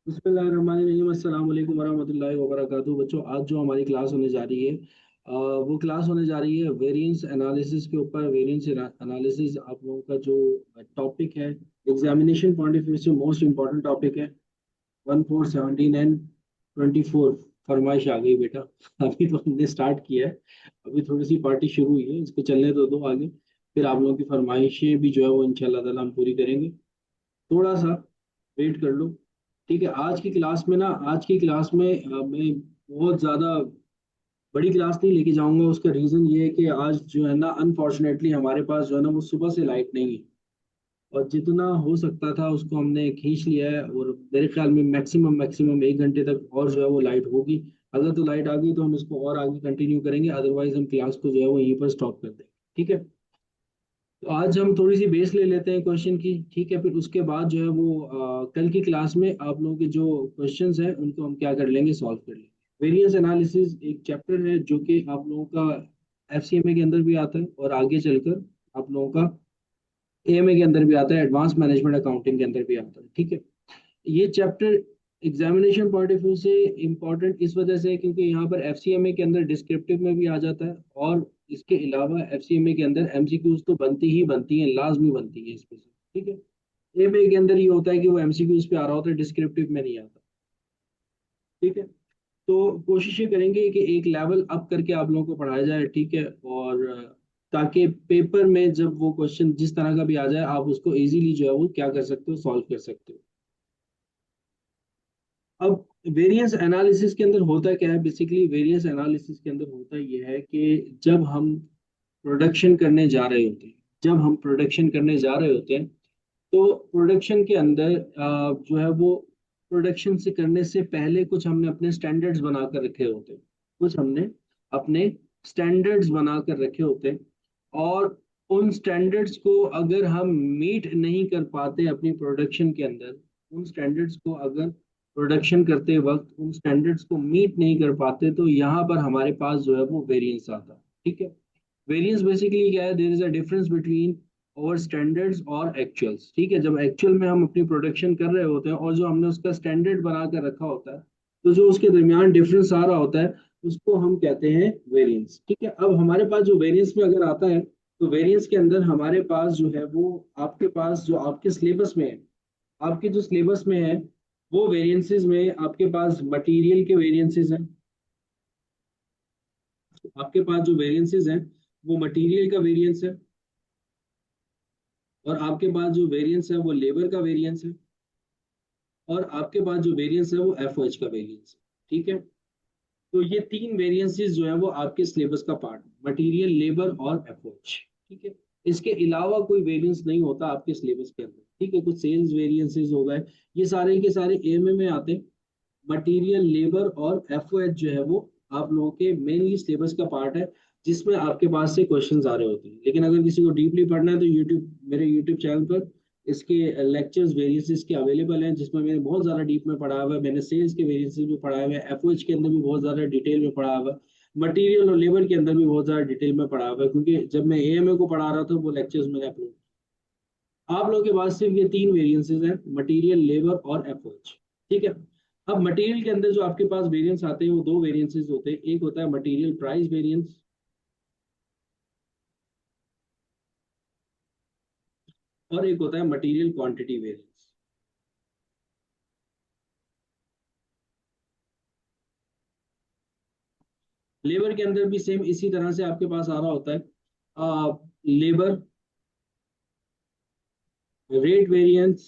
बिस्मिल्लाहिर्रहमानिर्रहीम अस्सलाम वालेकुम वरहमतुल्लाहि वबरकातुहू। बच्चों, आज जो हमारी क्लास होने जा रही है वो क्लास होने जा रही है वेरिएंस एनालिसिस के ऊपर। वेरिएंस एनालिसिस आप लोगों का जो टॉपिक है, एग्जामिनेशन पॉइंट ऑफ व्यू से मोस्ट इम्पोर्टेंट टॉपिक है। 14, 17 एंड 24 फरमाइश आ गई बेटा। अभी तो हमने स्टार्ट किया है, अभी थोड़ी सी पार्टी शुरू हुई है, इसको चलने दो आगे। फिर आप लोगों की फरमाइशें भी जो है वो इंशाल्लाह ताला हम पूरी करेंगे। थोड़ा सा वेट कर लो। ठीक है, आज की क्लास में मैं बहुत ज़्यादा बड़ी क्लास नहीं लेके जाऊंगा। उसका रीज़न ये है कि आज जो है ना, अनफॉर्चुनेटली हमारे पास जो है ना वो सुबह से लाइट नहीं है, और जितना हो सकता था उसको हमने खींच लिया है। और मेरे ख्याल में मैक्सिमम मैक्सिमम 1 घंटे तक और जो है वो लाइट होगी। अगर तो लाइट आ गई तो हम इसको और आगे कंटिन्यू करेंगे, अदरवाइज हम क्लास को जो है वो यहीं पर स्टॉप कर देंगे। ठीक है, तो आज हम थोड़ी सी बेस ले लेते हैं क्वेश्चन की। ठीक है, फिर उसके बाद जो है वो कल की क्लास में आप लोगों के जो क्वेश्चंस हैं उनको हम क्या कर लेंगे, सॉल्व कर लेंगे। वेरिएंस एनालिसिस एक चैप्टर है जो कि आप लोगों का एफसीएमए के अंदर भी आता है, और आगे चलकर आप लोगों का एएमए के अंदर भी आता है, एडवांस मैनेजमेंट अकाउंटिंग के अंदर भी आता है। ठीक है, ये chapter examination point of view से इम्पोर्टेंट इस वजह से है क्योंकि यहाँ पर एफसीएमए के अंदर डिस्क्रिप्टिव में भी आ जाता है, और इसके अलावा एफसीएमए के अंदर एमसीक्यूज तो बनती ही बनती हैं, लाजमी बनती है इसमें से। ठीक है, एमए के अंदर ये होता है कि वो एमसीक्यूज पे आ रहा होता है, डिस्क्रिप्टिव में नहीं आता। ठीक है, तो कोशिश ये करेंगे कि एक लेवल अप करके आप लोगों को पढ़ाया जाए। ठीक है, और ताकि पेपर में जब वो क्वेश्चन जिस तरह का भी आ जाए, आप उसको इजीली जो है वो क्या कर सकते हो, सॉल्व कर सकते हो। अब वेरिएंस एनालिसिस के अंदर होता क्या है, बेसिकली वेरिएंस एनालिसिस के अंदर होता यह है कि जब हम प्रोडक्शन करने जा रहे होते हैं जब हम प्रोडक्शन करने जा रहे होते हैं, तो प्रोडक्शन के अंदर जो है वो प्रोडक्शन से करने से पहले कुछ हमने अपने स्टैंडर्ड्स बना कर रखे होते हैं। कुछ हमने अपने स्टैंडर्ड्स बना कर रखे होते हैं, और उन स्टैंडर्ड्स को अगर हम मीट नहीं कर पाते अपनी प्रोडक्शन के अंदर, उन स्टैंडर्ड्स को अगर प्रोडक्शन करते वक्त उन स्टैंडर्ड्स को मीट नहीं कर पाते, तो यहाँ पर हमारे पास जो है वो वेरिएंस आता है। ठीक है, वेरिएंस बेसिकली क्या है, there is a difference between और स्टैंडर्ड्स और एक्चुअल्स। ठीक है, जब एक्चुअल में हम अपनी प्रोडक्शन कर रहे होते हैं और जो हमने उसका स्टैंडर्ड बना कर रखा होता है, तो जो उसके दरमियान डिफरेंस आ रहा होता है उसको हम कहते हैं वेरिएंस। ठीक है, अब हमारे पास जो वेरिएंस में अगर आता है, तो वेरिएंस के अंदर हमारे पास जो है वो आपके पास जो आपके सिलेबस में है, आपके जो सिलेबस में है वो वेरिएंसेस में आपके पास मटेरियल के वेरिएंसेस हैं। आपके पास जो वेरिएंसेस हैं वो मटेरियल का वेरिएंस है, और आपके पास जो वेरिएंस है वो लेबर का वेरिएंस है, और आपके पास जो वेरिएंस है वो एफओएच का वेरिएंस है। ठीक है, तो ये तीन वेरिएंसेस जो है वो आपके सिलेबस का पार्ट है, मटेरियल, लेबर और एफओएच। ठीक है, इसके अलावा कोई वेरिएंस नहीं होता आपके सिलेबस के अंदर। ठीक है, कुछ सेल्स वेरिएंसेस हो गए, ये सारे के सारे एएमए में आते हैं। मटेरियल, लेबर और एफओएच जो है वो आप लोगों के मेनली सिलेबस का पार्ट है, जिसमें आपके पास से क्वेश्चंस आ रहे होते हैं। लेकिन अगर किसी को डीपली पढ़ना है तो मेरे यूट्यूब चैनल पर इसके लेक्चर्स वेरिएंसेस के अवेलेबल हैं, जिसमें मैंने बहुत ज़्यादा डीप में पढ़ा हुआ है। मैंने सेल्स के वेरिएंसेस भी पढ़ाए हुए हैं, एफओएच के अंदर भी बहुत ज़्यादा डिटेल में पढ़ा हुआ है, मटेरियल और लेबर के अंदर भी बहुत ज़्यादा डिटेल में पढ़ा हुआ है, क्योंकि जब मैं एएमए को पढ़ा रहा था वो लेक्चर्स मैंने अपलोड। आप लोगों के पास सिर्फ ये तीन वेरिएंसेस हैं, मटेरियल, लेबर और एफओएच। ठीक है, अब मटेरियल के अंदर जो आपके पास वेरिएंस आते हैं वो दो वेरिएंसेस होते हैं। एक होता है मटेरियल प्राइस वेरिएंस, और एक होता है मटेरियल क्वांटिटी वेरिएंस। लेबर के अंदर भी सेम इसी तरह से आपके पास आ रहा होता है, लेबर रेट वेरिएंस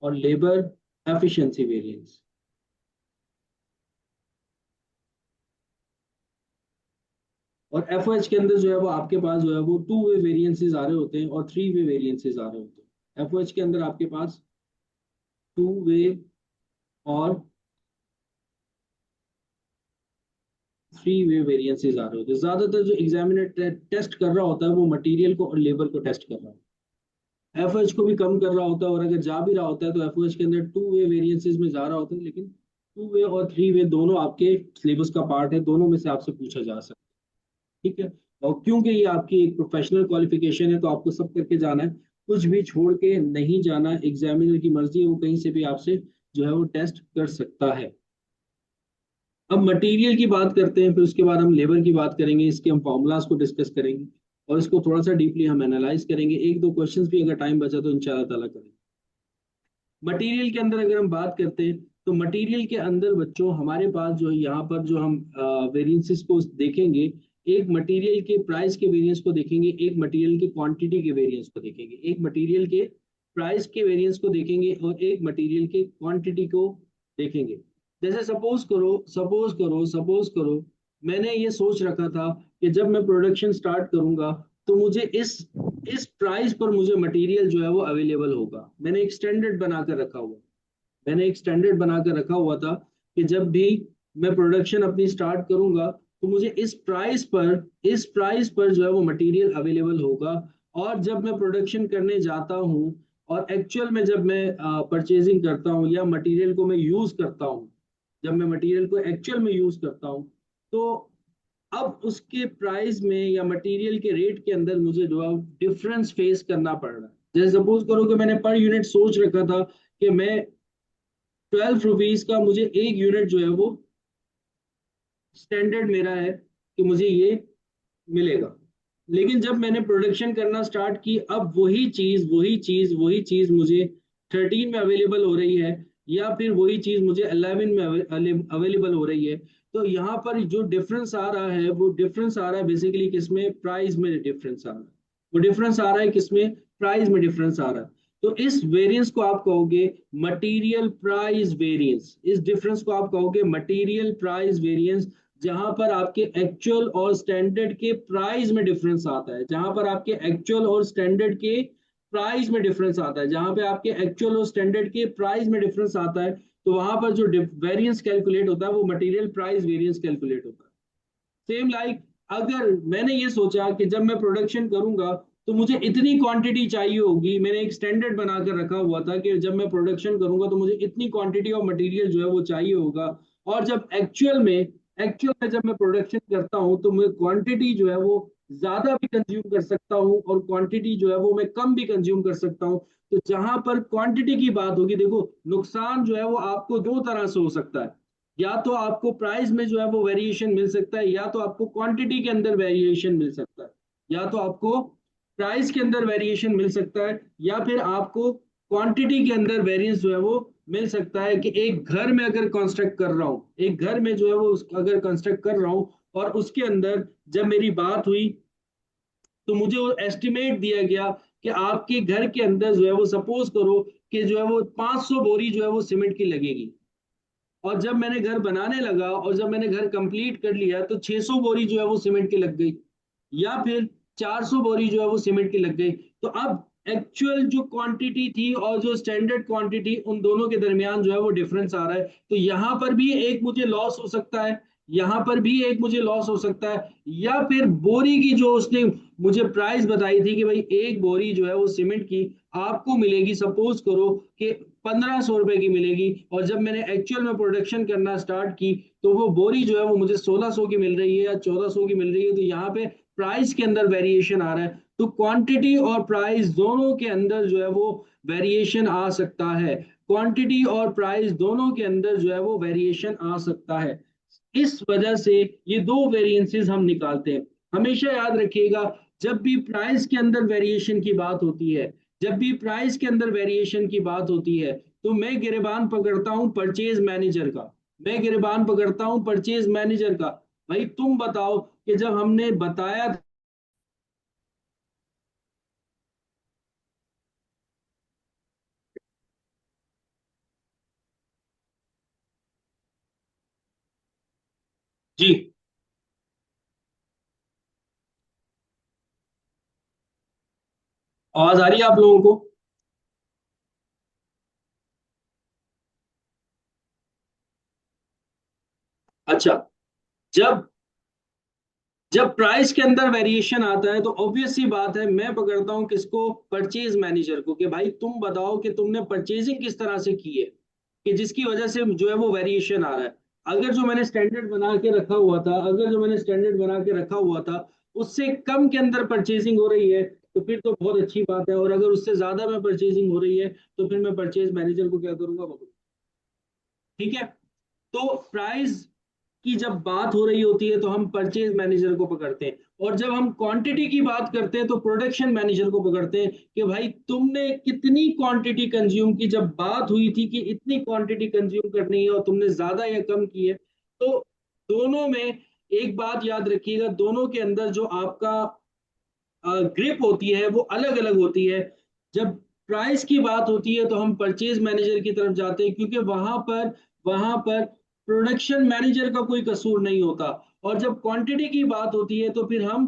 और लेबर एफिशिएंसी वेरिएंस। और एफओएच के अंदर जो है वो आपके पास जो है वो टू वे वेरिएंसेस आ रहे होते हैं और थ्री वे वेरिएंसेस आ रहे होते हैं। एफओएच के अंदर आपके पास टू वे और थ्री वे वेरिएंसेस आ रहे होते हैं। ज्यादातर जो एग्जामिनर टेस्ट कर रहा होता है वो मटेरियल को और लेबर को टेस्ट कर रहा है, एफओएच को भी कम कर रहा होता है, और अगर जा भी रहा होता है तो एफओएच के अंदर टू वे वेरिएंसेस में जा रहा होता है। लेकिन टू वे और थ्री वे दोनों आपके सिलेबस का पार्ट है, दोनों में से आपसे पूछा जा सकता है। ठीक है, और क्योंकि ये आपकी एक प्रोफेशनल क्वालिफिकेशन है तो आपको सब करके जाना है, कुछ भी छोड़ के नहीं जाना। एग्जामिनर की मर्जी है, वो कहीं से भी आपसे जो है वो टेस्ट कर सकता है। अब मटेरियल की बात करते हैं, फिर उसके बाद हम लेबर की बात करेंगे, इसके हम फॉर्मूलाज को डिस्कस करेंगे और इसको थोड़ा सा डीपली हम एनालाइज करेंगे। एक दो क्वेश्चंस भी अगर टाइम बचा तो इंशाल्लाह ताला करेंगे। मटेरियल के अंदर अगर हम बात करते हैं तो मटेरियल के अंदर बच्चों हमारे पास जो है यहाँ पर जो हम वेरिएंसेस को देखेंगे, एक मटेरियल के प्राइस के वेरिएंस को देखेंगे, एक मटेरियल के क्वांटिटी के वेरिएंस को देखेंगे, एक मटेरियल के प्राइस के वेरिएंस को देखेंगे और एक मटेरियल के क्वांटिटी को देखेंगे। जैसे सपोज करो मैंने ये सोच रखा था कि जब मैं प्रोडक्शन स्टार्ट करूंगा तो मुझे इस प्राइस पर मुझे मटेरियल जो है वो अवेलेबल होगा। मैंने एक स्टैंडर्ड बनाकर रखा हुआ मैंने एक स्टैंडर्ड बनाकर रखा हुआ था कि जब भी मैं प्रोडक्शन अपनी स्टार्ट करूंगा तो मुझे इस प्राइस पर जो है वो मटेरियल अवेलेबल होगा। और जब मैं प्रोडक्शन करने जाता हूँ और एक्चुअल में जब मैं परचेजिंग करता हूँ या मटेरियल को मैं यूज करता हूँ, जब मैं मटेरियल को एक्चुअल में यूज करता हूँ, तो अब उसके प्राइस में या मटेरियल के रेट के अंदर मुझे जो है डिफरेंस फेस करना पड़ रहा है। जैसे सपोज करो कि मैंने पर यूनिट सोच रखा था कि मैं 12 रुपीज का मुझे एक यूनिट जो है वो स्टैंडर्ड मेरा है कि मुझे ये मिलेगा। लेकिन जब मैंने प्रोडक्शन करना स्टार्ट की, अब वही चीज मुझे 13 में अवेलेबल हो रही है या फिर वही चीज मुझे 11 में अवेलेबल हो रही है। तो यहाँ पर जो डिफरेंस आ रहा है वो डिफरेंस आ रहा है बेसिकली किसमें, प्राइस में डिफरेंस आ रहा है। वो डिफरेंस आ रहा है किसमें, प्राइस में डिफरेंस आ रहा है। तो इस वेरिएंस को आप कहोगे मटेरियल प्राइस वेरिएंस, इस डिफरेंस को आप कहोगे मटेरियल प्राइस वेरिएंस। जहां पर आपके एक्चुअल और स्टैंडर्ड के प्राइस में डिफरेंस आता है, जहां पर आपके एक्चुअल और स्टैंडर्ड के प्राइस में डिफरेंस आता है, जहां पे आपके एक्चुअल और स्टैंडर्ड के प्राइस में डिफरेंस आता है, तो वहां पर जो वेरिएंस कैलकुलेट होता है वो मटेरियल प्राइस वेरिएंस कैलकुलेट होता है। सेम लाइक अगर मैंने ये सोचा कि जब मैं प्रोडक्शन करूंगा तो मुझे इतनी क्वांटिटी चाहिए होगी, मैंने एक स्टैंडर्ड बनाकर रखा हुआ था कि जब मैं प्रोडक्शन करूंगा तो मुझे इतनी क्वांटिटी ऑफ मटेरियल जो है वो चाहिए होगा। और जब एक्चुअल में जब मैं प्रोडक्शन करता हूं तो मैं क्वांटिटी जो है वो ज्यादा भी कंज्यूम कर सकता हूँ और क्वांटिटी जो है वो मैं कम भी कंज्यूम कर सकता हूँ। तो जहां पर क्वांटिटी की बात होगी, देखो नुकसान जो है वो आपको दो तरह से हो सकता है। या तो आपको प्राइस में जो है वो वेरिएशन मिल सकता है, या तो आपको क्वांटिटी के अंदर वेरिएशन मिल सकता है। या तो आपको प्राइस के अंदर वेरिएशन मिल सकता है या फिर आपको क्वांटिटी के अंदर वेरिएंस जो है वो मिल सकता है। कि एक घर में अगर कंस्ट्रक्ट कर रहा हूँ, एक घर में जो है वो अगर कंस्ट्रक्ट कर रहा हूँ और उसके अंदर जब मेरी बात हुई तो मुझे वो एस्टिमेट दिया गया कि आपके घर के अंदर जो है वो सपोज करो कि जो है वो 500 बोरी जो है वो सीमेंट की लगेगी। और जब मैंने घर बनाने लगा और जब मैंने घर कंप्लीट कर लिया तो 600 बोरी जो है वो सीमेंट की लग गई या फिर 400 बोरी जो है वो सीमेंट की लग गई। तो अब एक्चुअल जो क्वांटिटी थी और जो स्टैंडर्ड क्वांटिटी, उन दोनों के दरमियान जो है वो डिफरेंस आ रहा है। तो यहां पर भी एक मुझे लॉस हो सकता है, यहां पर भी एक मुझे लॉस हो सकता है। या फिर बोरी की जो उसने मुझे प्राइस बताई थी कि भाई एक बोरी जो है वो सीमेंट की आपको मिलेगी, सपोज करो कि 1500 रुपए की मिलेगी, और जब मैंने एक्चुअल में प्रोडक्शन करना स्टार्ट की तो वो बोरी जो है वो मुझे 1600 की मिल रही है या 1400 की मिल रही है। तो यहाँ पे प्राइस के अंदर वेरिएशन आ रहा है। तो क्वांटिटी और प्राइस दोनों के अंदर जो है वो वेरिएशन आ सकता है, क्वांटिटी और प्राइस दोनों के अंदर जो है वो वेरिएशन आ सकता है। इस वजह से ये दो वेरिएंसेस हम निकालते हैं। हमेशा याद रखिएगा, जब भी प्राइस के अंदर वेरिएशन की बात होती है, जब भी प्राइस के अंदर वेरिएशन की बात होती है, तो मैं गिरबान पकड़ता हूं परचेज मैनेजर का, मैं गिरबान पकड़ता हूं परचेज मैनेजर का। भाई तुम बताओ कि जब हमने बताया। जी, आवाज आ रही है आप लोगों को? अच्छा, जब जब प्राइस के अंदर वेरिएशन आता है तो ऑब्वियस सी बात है मैं पकड़ता हूं किसको, परचेज मैनेजर को, कि भाई तुम बताओ कि तुमने परचेजिंग किस तरह से की है कि जिसकी वजह से जो है वो वेरिएशन आ रहा है। अगर जो मैंने स्टैंडर्ड बना के रखा हुआ था उससे कम के अंदर परचेजिंग हो रही है तो फिर तो बहुत अच्छी बात है। और अगर उससे ज्यादा में परचेजिंग हो रही है तो फिर मैं परचेज मैनेजर को क्या करूंगा, ठीक है। तो प्राइस की जब बात हो रही होती है तो हम परचेज मैनेजर को पकड़ते हैं, और जब हम क्वांटिटी की बात करते हैं तो प्रोडक्शन मैनेजर को पकड़ते हैं कि भाई तुमने कितनी क्वांटिटी कंज्यूम की। जब बात हुई थी कि इतनी क्वांटिटी कंज्यूम करनी है और तुमने ज्यादा या कम की है, तो दोनों में एक बात याद रखिएगा, दोनों के अंदर जो आपका ग्रिप होती है वो अलग अलग होती है। जब प्राइस की बात होती है तो हम परचेज मैनेजर की तरफ जाते हैं, क्योंकि वहां पर प्रोडक्शन मैनेजर का कोई कसूर नहीं होता। और जब क्वांटिटी की बात होती है तो फिर हम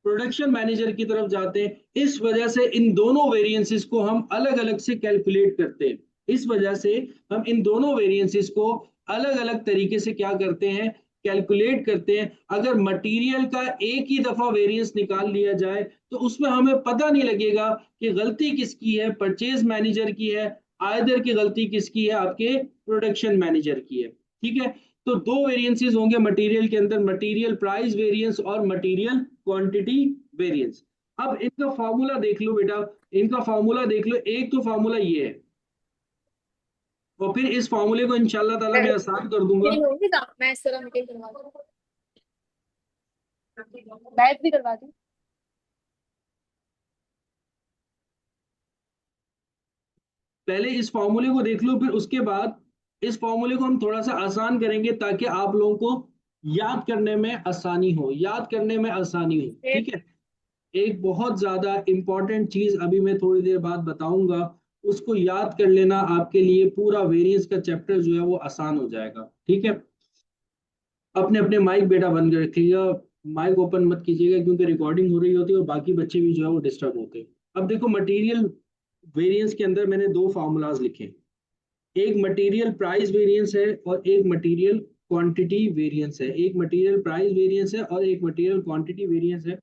प्रोडक्शन मैनेजर की तरफ जाते हैं। इस वजह से इन दोनों वेरिएंसेस को हम अलग अलग से कैलकुलेट करते हैं। इस वजह से हम इन दोनों वेरिएंसेस को अलग अलग तरीके से क्या करते हैं, कैलकुलेट करते हैं। अगर मटेरियल का एक ही दफा वेरिएंस निकाल लिया जाए तो उसमें हमें पता नहीं लगेगा कि गलती किसकी है, परचेज मैनेजर की है, आयदर की गलती किसकी है, आपके प्रोडक्शन मैनेजर की है। ठीक है। तो दो वेरिएंसेस होंगे मटेरियल के अंदर, मटेरियल प्राइस वेरिएंस और मटेरियल क्वांटिटी वेरिएंस। अब इनका फॉर्मूला देख लो बेटा, इनका फॉर्मूला देख लो। एक तो फॉर्मूला ये है, और फिर इस फॉर्मूले को इंशाल्लाह ताला मैं आसान कर दूंगा। मीटिंग होगी ना, मैं इस तरह मीटिंग करवा दूँ, बैठ भी करवा दूँ। पहले इस फॉर्मूले को देख लो, फिर उसके बाद इस फॉर्मूले को हम थोड़ा सा आसान करेंगे ताकि आप लोगों को याद करने में आसानी हो, याद करने में आसानी हो। फिर ठीक है। एक बहुत ज्यादा इंपॉर्टेंट चीज अभी मैं थोड़ी देर बाद बताऊंगा, उसको याद कर लेना, आपके लिए पूरा वेरिएंस का चैप्टर जो है वो आसान हो जाएगा। ठीक है। अपने अपने माइक बेटा बंद कर रखिएगा, माइक ओपन मत कीजिएगा, क्योंकि रिकॉर्डिंग हो रही होती है और बाकी बच्चे भी जो है वो डिस्टर्ब होते हैं। अब देखो, मटेरियल वेरिएंस के अंदर मैंने दो फार्मूलाज लिखे। एक मटेरियल प्राइस वेरिएंस है और एक मटेरियल क्वांटिटी वेरिएंस है। एक मटेरियल प्राइस वेरिएंस है और एक मटेरियल क्वांटिटी वेरिएंस है।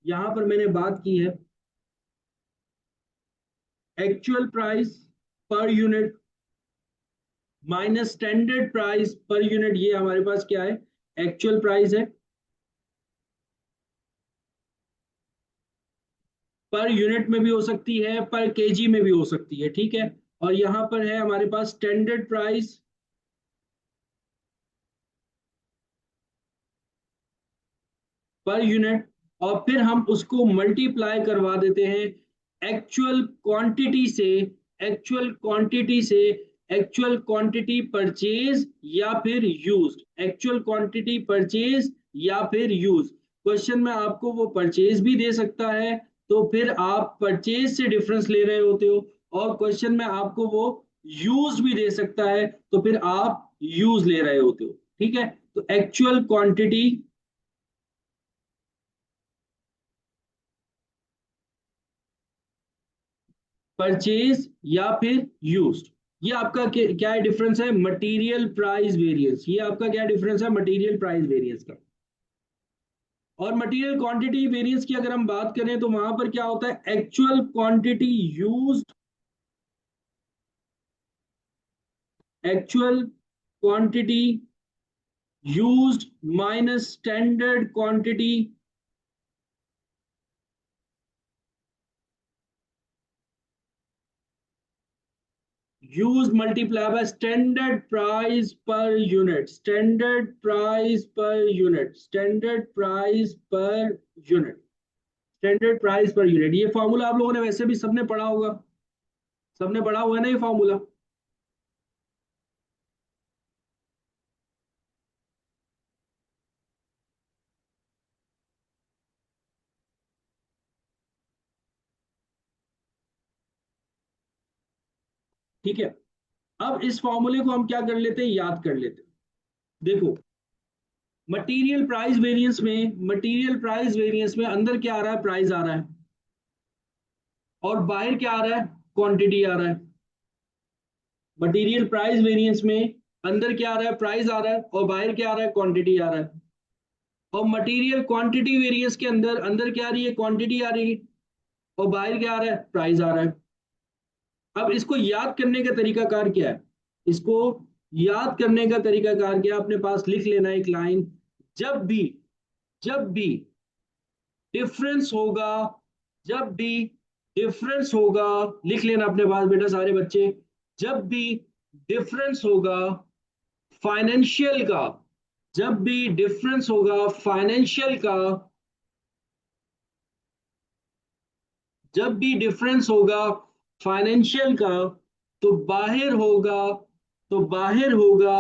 यहां पर मैंने बात की है actual price per unit minus standard price per unit. ये हमारे पास क्या है, एक्चुअल प्राइस है, पर यूनिट में भी हो सकती है, पर केजी में भी हो सकती है। ठीक है। और यहां पर है हमारे पास स्टैंडर्ड प्राइस पर यूनिट, और फिर हम उसको मल्टीप्लाई करवा देते हैं एक्चुअल क्वांटिटी से, एक्चुअल क्वांटिटी से, एक्चुअल क्वांटिटी परचेज या फिर यूज्ड, एक्चुअल क्वांटिटी परचेज या फिर यूज। क्वेश्चन में आपको वो परचेज भी दे सकता है, तो फिर आप परचेज से डिफरेंस ले रहे होते हो, और क्वेश्चन में आपको वो यूज भी दे सकता है, तो फिर आप यूज ले रहे होते हो। ठीक है। तो एक्चुअल क्वांटिटी परचेज या फिर यूज्ड, ये आपका क्या है डिफरेंस है, मटेरियल प्राइस वेरिएंस। ये आपका क्या डिफरेंस है, मटेरियल प्राइस वेरिएंस का। और मटेरियल क्वांटिटी वेरिएंस की अगर हम बात करें तो वहां पर क्या होता है, actual quantity used, actual quantity used minus standard quantity use multiply by standard price per unit, standard price per unit, standard price per unit, standard price per unit. ये फॉर्मूला आप लोगों ने वैसे भी सबने पढ़ा होगा, सबने पढ़ा हुआ है ना ये फॉर्मूला। ठीक है। अब इस फॉर्मूले को हम क्या कर लेते हैं, याद कर लेते हैं। देखो, मटेरियल प्राइस वेरिएंस में, मटेरियल प्राइस वेरिएंस में अंदर क्या आ रहा है, प्राइस आ रहा है, और बाहर क्या आ रहा है, क्वांटिटी आ रहा है। मटेरियल प्राइस वेरिएंस में अंदर क्या आ रहा है, प्राइस आ रहा है, और बाहर क्या आ रहा है, क्वांटिटी आ रहा है। और मटेरियल क्वांटिटी वेरिएंस के अंदर अंदर क्या आ रही है, क्वांटिटी आ रही है, और बाहर क्या आ रहा है, प्राइस आ रहा है। अब इसको याद करने का तरीकाकार क्या है, इसको याद करने का तरीकाकार क्या है, अपने पास लिख लेना एक लाइन। जब भी, जब भी डिफरेंस होगा, जब भी डिफरेंस होगा, लिख लेना अपने पास बेटा सारे बच्चे। जब भी डिफरेंस होगा, फाइनेंशियल का, जब भी डिफरेंस होगा फाइनेंशियल का, जब भी डिफरेंस होगा फाइनेंशियल का, तो बाहर होगा, तो बाहर होगा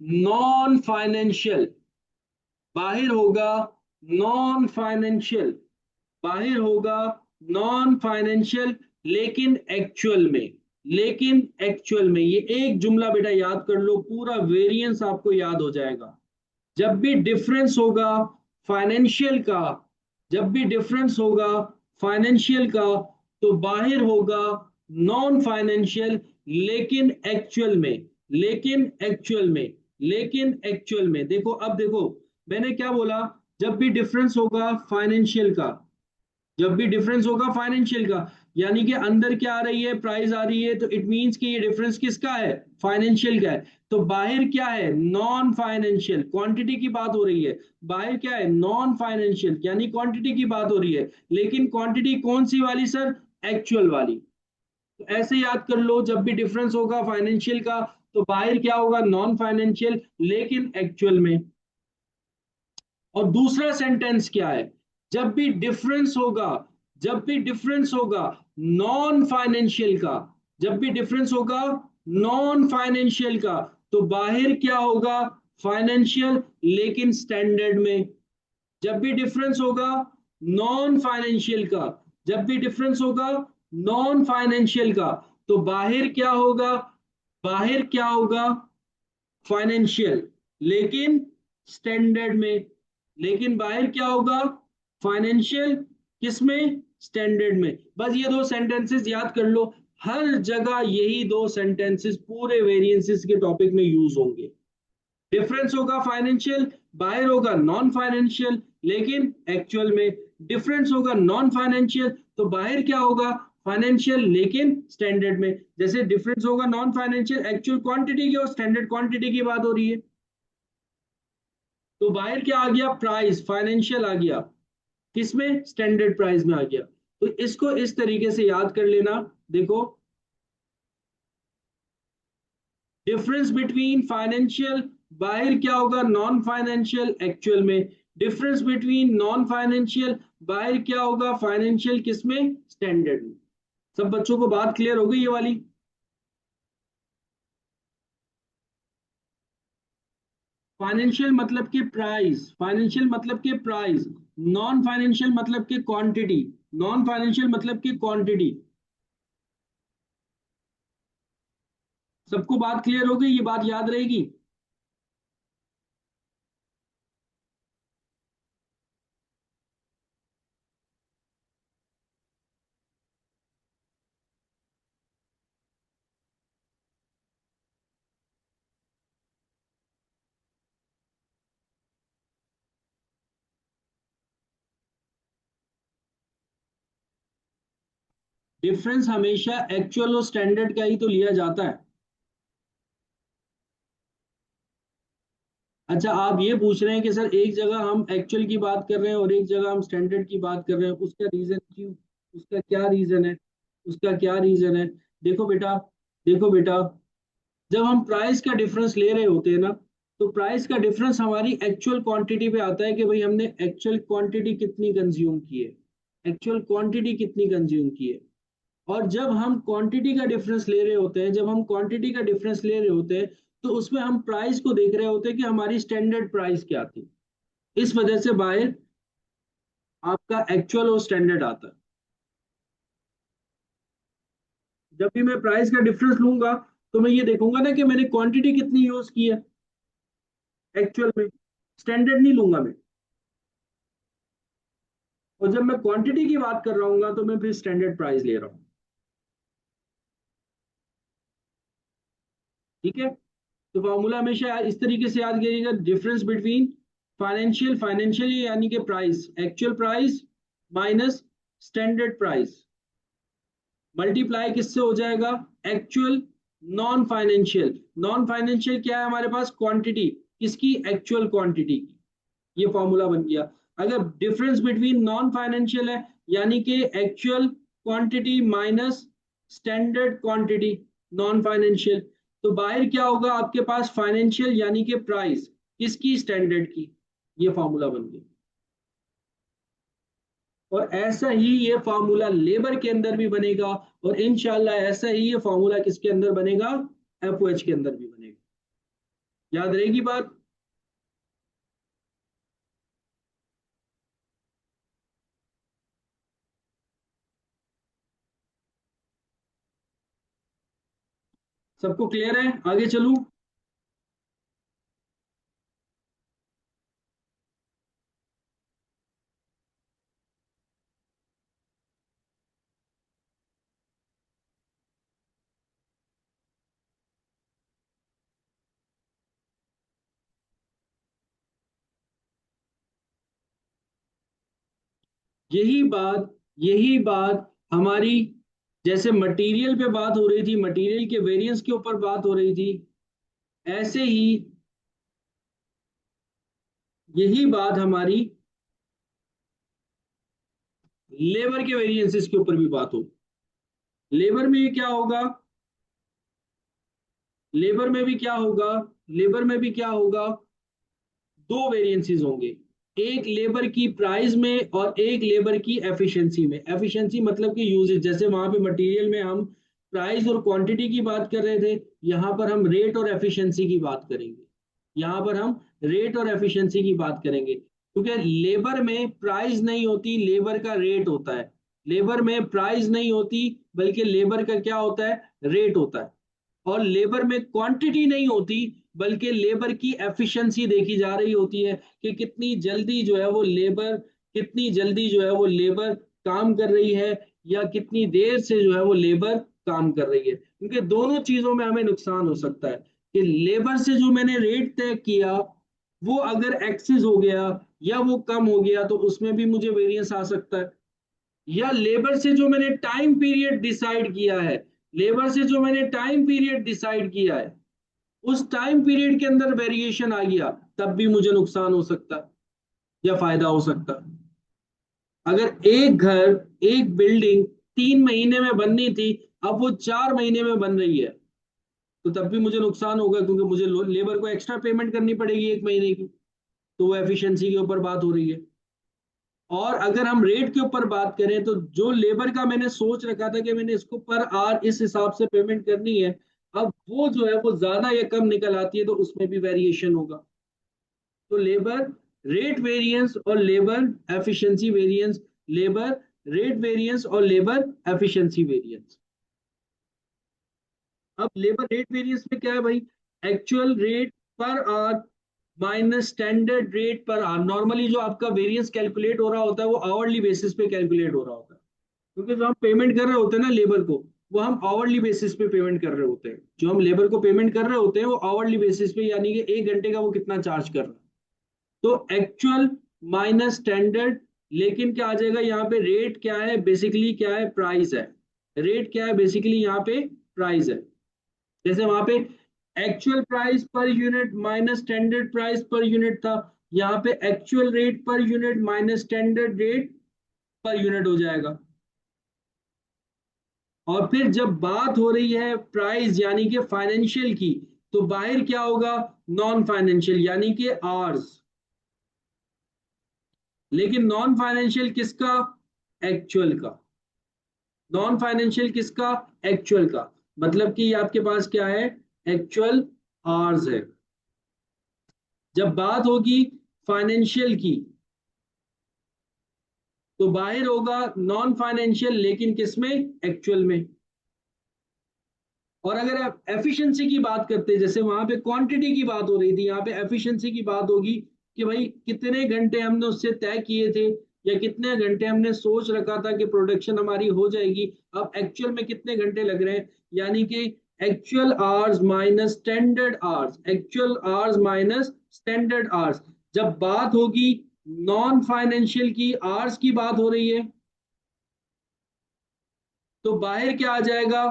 नॉन फाइनेंशियल, बाहर होगा नॉन फाइनेंशियल, बाहर होगा नॉन फाइनेंशियल। लेकिन एक्चुअल में, लेकिन एक्चुअल में, ये एक जुमला बेटा याद कर लो, पूरा वेरिएंस आपको याद हो जाएगा। जब भी डिफरेंस होगा फाइनेंशियल का, जब भी डिफरेंस होगा फाइनेंशियल का, तो बाहर होगा नॉन फाइनेंशियल। लेकिन एक्चुअल में, लेकिन एक्चुअल में, लेकिन एक्चुअल में, देखो अब देखो, मैंने क्या बोला, जब भी डिफरेंस होगा फाइनेंशियल का, जब भी डिफरेंस होगा फाइनेंशियल का, यानी कि अंदर क्या आ रही है, प्राइस आ रही है, तो इट मींस कि ये डिफरेंस किसका है, फाइनेंशियल का है। तो बाहर क्या है, नॉन फाइनेंशियल, क्वांटिटी की बात हो रही है, बाहर क्या है, नॉन फाइनेंशियल, यानी क्वांटिटी की बात हो रही है। लेकिन क्वांटिटी कौन सी वाली सर, एक्चुअल वाली। तो ऐसे याद कर लो, जब भी डिफरेंस होगा फाइनेंशियल का, तो बाहर क्या होगा, नॉन फाइनेंशियल, लेकिन एक्चुअल में। और दूसरा सेंटेंस क्या है, जब भी डिफरेंस होगा, जब भी डिफरेंस होगा नॉन फाइनेंशियल का, जब भी डिफरेंस होगा नॉन फाइनेंशियल का, तो बाहर क्या होगा, फाइनेंशियल, लेकिन स्टैंडर्ड में। जब भी डिफरेंस होगा नॉन फाइनेंशियल का, जब भी डिफरेंस होगा नॉन फाइनेंशियल का, तो बाहर क्या होगा, बाहर क्या होगा, फाइनेंशियल, लेकिन स्टैंडर्ड में। लेकिन बाहर क्या होगा, फाइनेंशियल, किसमें, स्टैंडर्ड में। बस ये दो सेंटेंसेस याद कर लो, हर जगह यही दो सेंटेंसेस पूरे वेरिएंसेस के टॉपिक में यूज होंगे। डिफरेंस होगा फाइनेंशियल, बाहर होगा नॉन फाइनेंशियल, लेकिन एक्चुअल में। डिफरेंस होगा नॉन फाइनेंशियल, तो बाहर क्या होगा, फाइनेंशियल, लेकिन स्टैंडर्ड में। जैसे डिफरेंस होगा नॉन फाइनेंशियल एक्चुअल क्वांटिटी की और स्टैंडर्ड क्वांटिटी की बात हो रही है, तो बाहर क्या आ गया, प्राइस, फाइनेंशियल आ गया, किसमें, स्टैंडर्ड प्राइस में आ गया। तो इसको इस तरीके से याद कर लेना। देखो, डिफरेंस बिटवीन फाइनेंशियल, बाहर क्या होगा, नॉन फाइनेंशियल, एक्चुअल में। डिफरेंस बिटवीन नॉन फाइनेंशियल, बाहर क्या होगा, फाइनेंशियल, किसमें, स्टैंडर्ड में। सब बच्चों को बात क्लियर हो गई ये वाली। फाइनेंशियल मतलब के प्राइस, फाइनेंशियल मतलब के प्राइस, नॉन फाइनेंशियल मतलब के क्वांटिटी, नॉन फाइनेंशियल मतलब की क्वांटिटी। सबको बात क्लियर हो गई, ये बात याद रहेगी। डिफरेंस हमेशा एक्चुअल और स्टैंडर्ड का ही तो लिया जाता है। अच्छा, आप ये पूछ रहे हैं कि सर एक जगह हम एक्चुअल की बात कर रहे हैं और एक जगह हम स्टैंडर्ड की बात कर रहे हैं, उसका रीजन क्यों, उसका क्या रीजन है, उसका क्या रीजन है। देखो बेटा, देखो बेटा, जब हम प्राइस का डिफरेंस ले रहे होते हैं ना, तो प्राइस का डिफरेंस हमारी एक्चुअल क्वांटिटी पे आता है कि भाई हमने एक्चुअल क्वांटिटी कितनी कंज्यूम की है, एक्चुअल क्वांटिटी कितनी कंज्यूम की है। और जब हम क्वांटिटी का डिफरेंस ले रहे होते हैं, जब हम क्वांटिटी का डिफरेंस ले रहे होते हैं, तो उसमें हम प्राइस को देख रहे होते हैं कि हमारी स्टैंडर्ड प्राइस क्या थी। इस वजह से बाहर आपका एक्चुअल और स्टैंडर्ड आता है। जब भी मैं प्राइस का डिफरेंस लूंगा, तो मैं ये देखूंगा ना कि मैंने क्वांटिटी कितनी यूज की है एक्चुअल में, स्टैंडर्ड नहीं लूंगा मैं। और जब मैं क्वांटिटी की बात कर रहा हूँ तो मैं फिर स्टैंडर्ड प्राइस ले रहा हूँ। ठीक है, तो फॉर्मूला हमेशा इस तरीके से याद करिएगा, डिफरेंस बिटवीन फाइनेंशियल, फाइनेंशियल यानी कि price, actual price minus standard price, multiply किससे हो जाएगा, actual, non financial. Non financial क्या है हमारे पास, क्वांटिटी, किसकी, एक्चुअल क्वांटिटी की। ये फॉर्मूला बन गया। अगर डिफरेंस बिटवीन नॉन फाइनेंशियल है, यानी कि actual quantity minus standard quantity, non financial. तो बाहर क्या होगा आपके पास, फाइनेंशियल यानी कि प्राइस किसकी, स्टैंडर्ड की। ये फॉर्मूला बन गया। और ऐसा ही ये फॉर्मूला लेबर के अंदर भी बनेगा, और इंशाल्लाह ऐसा ही ये फॉर्मूला किसके अंदर बनेगा, एफओएच के अंदर भी बनेगा। याद रहेगी बात। सबको क्लियर है, आगे चलूं। यही बात हमारी, जैसे मटेरियल पे बात हो रही थी, मटेरियल के वेरिएंस के ऊपर बात हो रही थी, ऐसे ही यही बात हमारी लेबर के वेरिएंसेस के ऊपर भी बात हो। लेबर में क्या होगा, लेबर में भी क्या होगा, लेबर में भी क्या होगा, दो वेरिएंसेस होंगे। एक लेबर की प्राइस में और एक लेबर की एफिशिएंसी में। एफिशिएंसी मतलब कि यूजेज, जैसे वहां पे मटेरियल में हम प्राइस और क्वांटिटी की बात कर रहे थे, यहां पर हम रेट और एफिशिएंसी की बात करेंगे। यहां पर हम रेट और एफिशिएंसी की बात करेंगे, क्योंकि लेबर में प्राइस नहीं होती, लेबर का रेट होता है। लेबर में प्राइस नहीं होती, बल्कि लेबर का क्या होता है, रेट होता है। और लेबर में क्वांटिटी नहीं होती, बल्कि लेबर की एफिशिएंसी देखी जा रही होती है कि कितनी जल्दी जो है वो लेबर, कितनी जल्दी जो है वो लेबर काम कर रही है, या कितनी देर से जो है वो लेबर काम कर रही है। क्योंकि दोनों चीजों में हमें नुकसान हो सकता है कि लेबर से जो मैंने रेट तय किया वो अगर एक्सेस हो गया या वो कम हो गया तो उसमें भी मुझे वेरिएंस आ सकता है। या लेबर से जो मैंने टाइम पीरियड डिसाइड किया है, लेबर से जो मैंने टाइम पीरियड डिसाइड किया है, उस टाइम पीरियड के अंदर वेरिएशन आ गया, तब भी मुझे नुकसान हो सकता है या फायदा हो सकता है। अगर एक घर, एक बिल्डिंग 3 महीने में बननी थी, अब वो 4 महीने में बन रही है, तो तब भी मुझे नुकसान होगा, क्योंकि मुझे लेबर को एक्स्ट्रा पेमेंट करनी पड़ेगी 1 महीने की। तो वो एफिशिएंसी के ऊपर बात हो रही है। और अगर हम रेट के ऊपर बात करें, तो जो लेबर का मैंने सोच रखा था कि मैंने इसको पर आवर इस हिसाब से पेमेंट करनी है, अब वो जो है वो ज्यादा या कम निकल आती है, तो उसमें भी वेरिएशन होगा। तो लेबर रेट वेरिएंस और labour efficiency variance, labour rate variance और लेबर एफिशिएंसी वेरिएंस। अब लेबर रेट वेरिएंस में क्या है भाई, actual rate per hour minus standard rate per hour. Normally जो आपका वेरिएंस कैलकुलेट हो रहा होता है वो आवरली बेसिस पे कैलकुलेट हो रहा होता है, क्योंकि जो हम पेमेंट कर रहे होते हैं ना लेबर को, वो हम आवरली बेसिस पे पेमेंट कर रहे होते हैं। जो हम लेबर को पेमेंट कर रहे होते हैं वो आवरली बेसिस पे, यानी कि 1 घंटे का वो कितना चार्ज कर रहा है। तो एक्चुअल माइनस स्टैंडर्ड, लेकिन क्या आ जाएगा यहाँ पे, रेट क्या है बेसिकली, क्या है, प्राइस है। रेट क्या है बेसिकली, यहाँ पे प्राइस है। जैसे वहां पे actual price per unit minus standard price per unit था, यहाँ पे actual rate per unit minus standard rate per unit हो जाएगा। और फिर जब बात हो रही है प्राइस यानी कि फाइनेंशियल की, तो बाहर क्या होगा, नॉन फाइनेंशियल यानी कि आर्स। लेकिन नॉन फाइनेंशियल किसका, एक्चुअल का। नॉन फाइनेंशियल किसका, एक्चुअल का। मतलब कि आपके पास क्या है, एक्चुअल आर्स है। जब बात होगी फाइनेंशियल की, तो बाहर होगा नॉन फाइनेंशियल, लेकिन किसमें, एक्चुअल में। और अगर आप एफिशिएंसी की बात करते हैं, जैसे वहां पे क्वांटिटी की बात हो रही थी, यहाँ पे एफिशिएंसी की बात होगी कि भाई कितने घंटे हमने उससे तय किए थे, या कितने घंटे हमने सोच रखा था कि प्रोडक्शन हमारी हो जाएगी, अब एक्चुअल में कितने घंटे लग रहे हैं। यानी कि actual hours minus standard hours, actual hours minus standard hours. जब बात होगी नॉन फाइनेंशियल की, आवर्स की बात हो रही है, तो बाहर क्या आ जाएगा,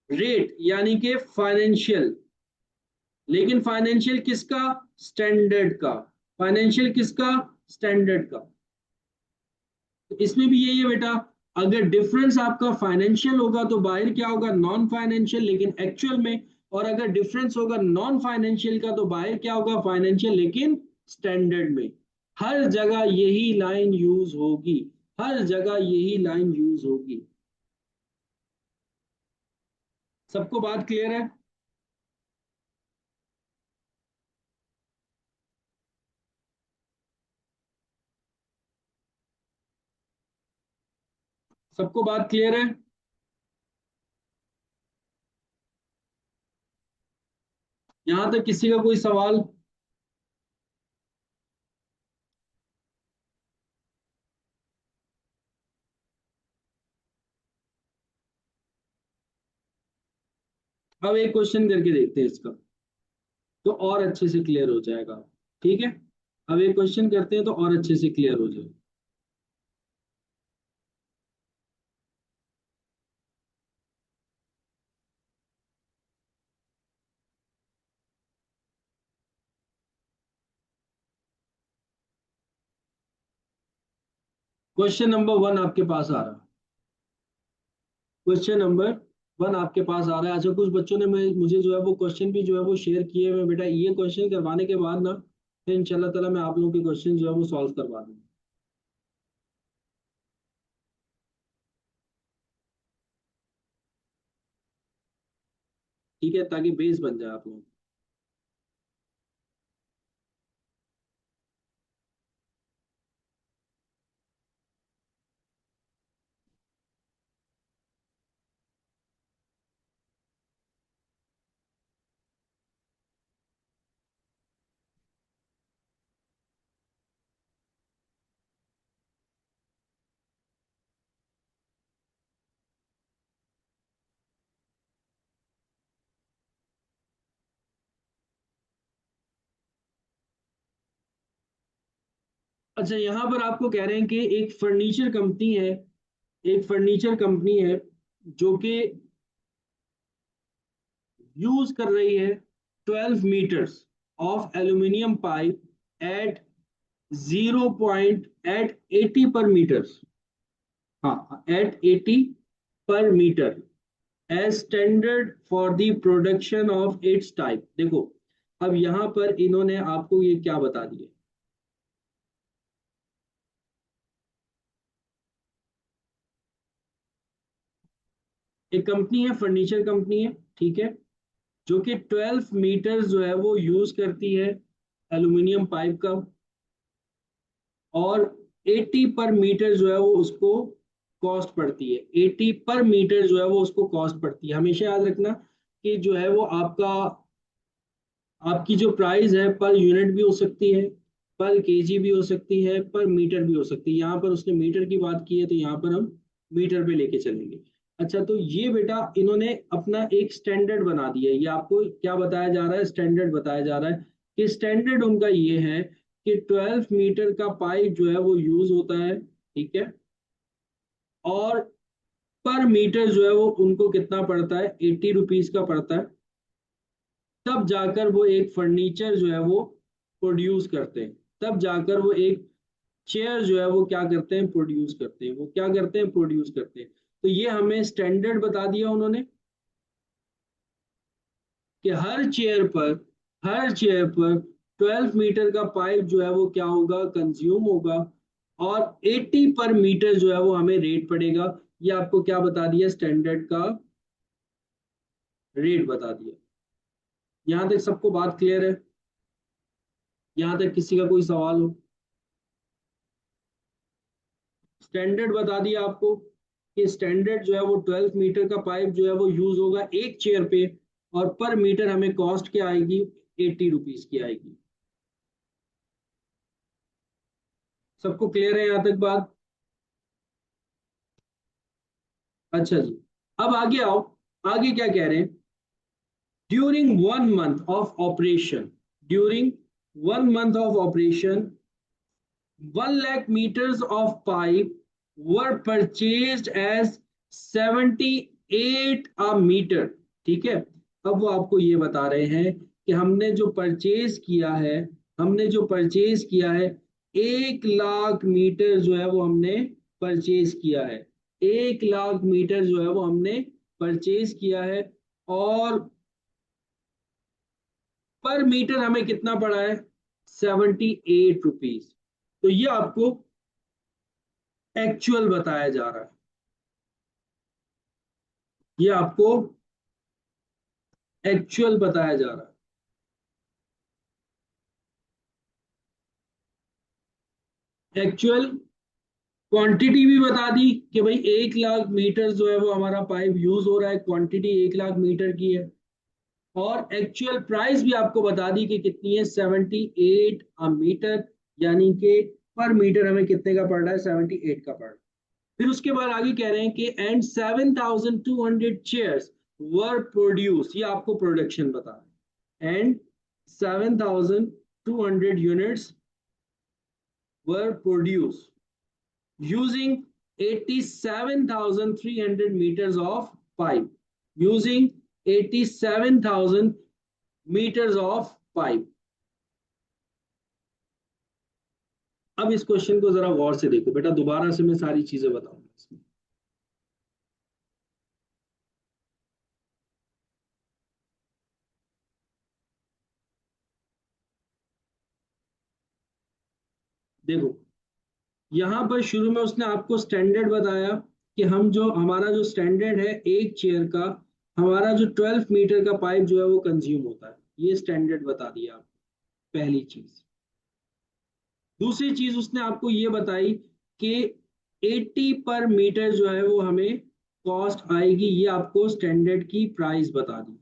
रेट यानी कि फाइनेंशियल। लेकिन फाइनेंशियल किसका, स्टैंडर्ड का। फाइनेंशियल किसका, स्टैंडर्ड का। तो इसमें भी यही है बेटा, अगर डिफरेंस आपका फाइनेंशियल होगा तो बाहर क्या होगा, नॉन फाइनेंशियल, लेकिन एक्चुअल में और अगर डिफरेंस होगा नॉन फाइनेंशियल का तो बाहर क्या होगा, फाइनेंशियल, लेकिन स्टैंडर्ड में। हर जगह यही लाइन यूज होगी, हर जगह यही लाइन यूज होगी। सबको बात क्लियर है? सबको बात क्लियर है? यहां तक किसी का कोई सवाल? अब एक क्वेश्चन करके देखते हैं इसका, तो और अच्छे से क्लियर हो जाएगा। ठीक है, अब एक क्वेश्चन करते हैं तो और अच्छे से क्लियर हो जाएगा। क्वेश्चन नंबर वन आपके पास आ रहा है। क्वेश्चन नंबर वन आपके पास आ रहा है। अच्छा, कुछ बच्चों ने मुझे जो है वो क्वेश्चन भी जो है वो शेयर किए हुए हैं। बेटा ये क्वेश्चन करवाने के बाद ना, फिर इंशाल्लाह ताला मैं आप लोगों के क्वेश्चन जो है वो सॉल्व करवा दूंगा। ठीक है, ताकि बेस बन जाए आप लोगों का। अच्छा, यहाँ पर आपको कह रहे हैं कि एक फर्नीचर कंपनी है, एक फर्नीचर कंपनी है जो कि यूज कर रही है 12 metres of aluminium pipe at 80 per metres. हाँ, at 80 per metre as standard for the production of its type. देखो, अब यहां पर इन्होंने आपको ये क्या बता दिया। एक कंपनी है, फर्नीचर कंपनी है, ठीक है, जो कि 12 मीटर जो है वो यूज करती है एल्यूमिनियम पाइप का, और 80 पर मीटर जो है वो उसको कॉस्ट पड़ती है। 80 पर मीटर जो है वो उसको कॉस्ट पड़ती है। हमेशा याद रखना कि जो है वो आपका, आपकी जो प्राइस है पर यूनिट भी हो सकती है, पर केजी भी हो सकती है, पर मीटर भी हो सकती है। यहाँ पर उसने मीटर की बात की है तो यहाँ पर हम मीटर पे लेके चलेंगे। अच्छा, तो ये बेटा इन्होंने अपना एक स्टैंडर्ड बना दिया है। ये आपको क्या बताया जा रहा है, स्टैंडर्ड बताया जा रहा है कि स्टैंडर्ड उनका ये है कि 12 मीटर का पाइप जो है वो यूज होता है, ठीक है, और पर मीटर जो है वो उनको कितना पड़ता है, 80 रुपीज का पड़ता है। तब जाकर वो एक फर्नीचर जो है वो प्रोड्यूस करते हैं, तब जाकर वो एक चेयर जो है वो क्या करते हैं, प्रोड्यूस करते हैं। वो क्या करते हैं, प्रोड्यूस करते हैं। तो ये हमें स्टैंडर्ड बता दिया उन्होंने कि हर चेयर पर 12 मीटर का पाइप जो है वो क्या होगा, कंज्यूम होगा, और 80 पर मीटर जो है वो हमें रेट पड़ेगा। ये आपको क्या बता दिया, स्टैंडर्ड का रेट बता दिया। यहां तक सबको बात क्लियर है? यहां तक किसी का कोई सवाल हो? स्टैंडर्ड बता दिया आपको कि स्टैंडर्ड जो है वो 12 मीटर का पाइप जो है वो यूज होगा एक चेयर पे, और पर मीटर हमें कॉस्ट क्या आएगी, 80 रुपीज की आएगी। सबको क्लियर है यहाँ तक बात? अच्छा जी, अब आगे आओ। आगे क्या कह रहे हैं, during 1 month of operation, during 1 month of operation 1 lakh meters of pipe were purchased as 78 a meter। ठीक है, अब वो आपको ये बता रहे हैं कि हमने जो परचेज किया है 1 लाख मीटर जो है वो हमने परचेज किया है। 1 लाख मीटर जो है वो हमने परचेज किया है। और पर मीटर हमें कितना पड़ा है, 78 रुपीज। तो ये आपको एक्चुअल बताया जा रहा है, ये आपको एक्चुअल बताया जा रहा है। एक्चुअल क्वांटिटी भी बता दी कि भाई 1 लाख मीटर जो है वो हमारा पाइप यूज हो रहा है, क्वांटिटी 1 लाख मीटर की है। और एक्चुअल प्राइस भी आपको बता दी कि कितनी है, 78 मीटर, यानी कि पर मीटर हमें कितने का पड़ रहा है, 78 का पड़ रहा है। फिर उसके बाद आगे कह रहे हैं कि एंड 7200 चेयर्स वर प्रोड्यूस, ये आपको प्रोडक्शन बता रहे हैं। And 7200 units were produce using 87,300 meters of pipe, using 87,000 meters of pipe। अब इस क्वेश्चन को जरा गौर से देखो बेटा, दोबारा से मैं सारी चीजें बताऊंगा इसमें। देखो, यहां पर शुरू में उसने आपको स्टैंडर्ड बताया कि हम जो हमारा जो स्टैंडर्ड है एक चेयर का, हमारा जो 12 मीटर का पाइप जो है वो कंज्यूम होता है, ये स्टैंडर्ड बता दिया आपको, पहली चीज। दूसरी चीज उसने आपको ये बताई कि 80 पर मीटर जो है वो हमें कॉस्ट आएगी, ये आपको स्टैंडर्ड की प्राइस बता दी।